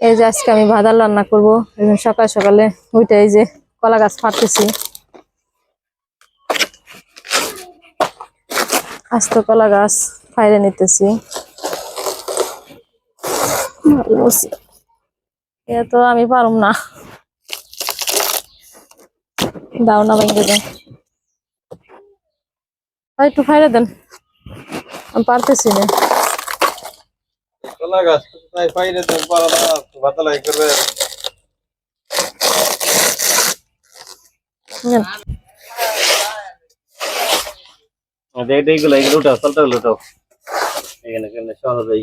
এই যে আজকে আমি ভাত রান্না করবো। সকাল সকালে উঠে এই যে কলা গাছ ফাটতেছি, আস্ত কলা গাছ ফাইরে নিতেছি। এ তো আমি পারুম না, দাও না ভেঙে দাও, একটু ফাইরে দেন, আমি পারতেছি না। কলা গাছ তাই ফাইরে দেন, পারা না ভাতালাই করবে। এইগুলো এগুলো উঠাও, চলতে উঠাও, এখানে এখানে সহজেই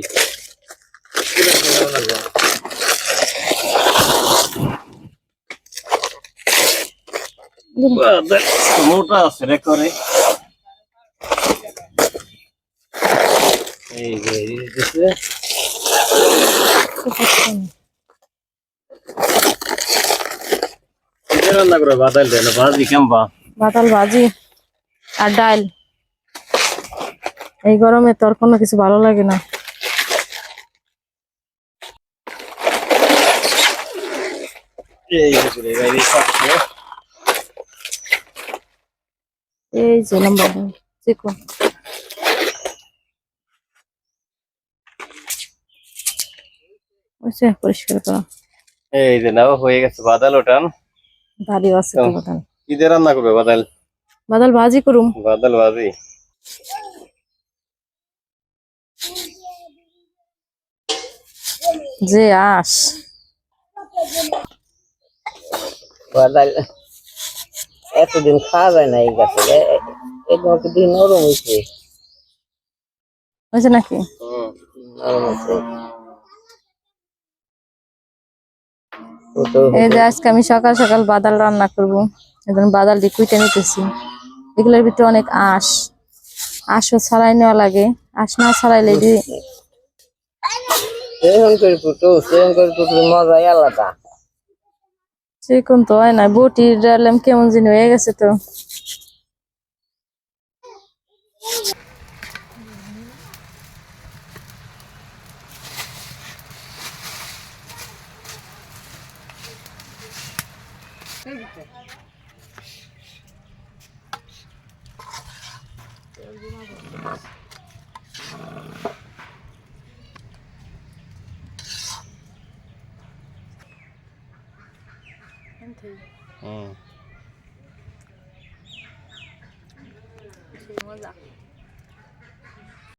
মোটা আছে রে করে। এই যে দিছে রান্না করে বাদাল দেন, ভাজি কেমবা বাতাল ভাজি আর ডাল। এই গরমে তো আর কোনো কিছু ভালো লাগে না। এই যে এই পাচ্ছে এই যে লম্বা চিকন, পরিষ্কার করা। এই যে নাও হয়ে গেছে বাদাল ওঠান। ভারী আছে তো বাদাল। কি দিয়ে রান্না করবে বাদাল? বাদাল ভাজি করুম। বাদাল ভাজি যে আস বাদাল এতদিন খাওয়া যায় না এই গাছে, দিন নরম হয়েছে। হয়েছে নাকি? নরম হয়েছে। এই যে আজকে আমি সকাল সকাল বাদাল রান্না করবো। এখন বাদাল দিয়ে কুইটে নিতেছি। এগুলোর ভিতরে অনেক আঁশও ছাড়াই নেওয়া লাগে। আঁশ না ছাড়াইলে সেরকম করে ফুটো, সেরকম করে ফুটলে মজাই আলাদা। সেরকম তো হয় না, বটির ডালাম কেমন জিনিস হয়ে গেছে তো।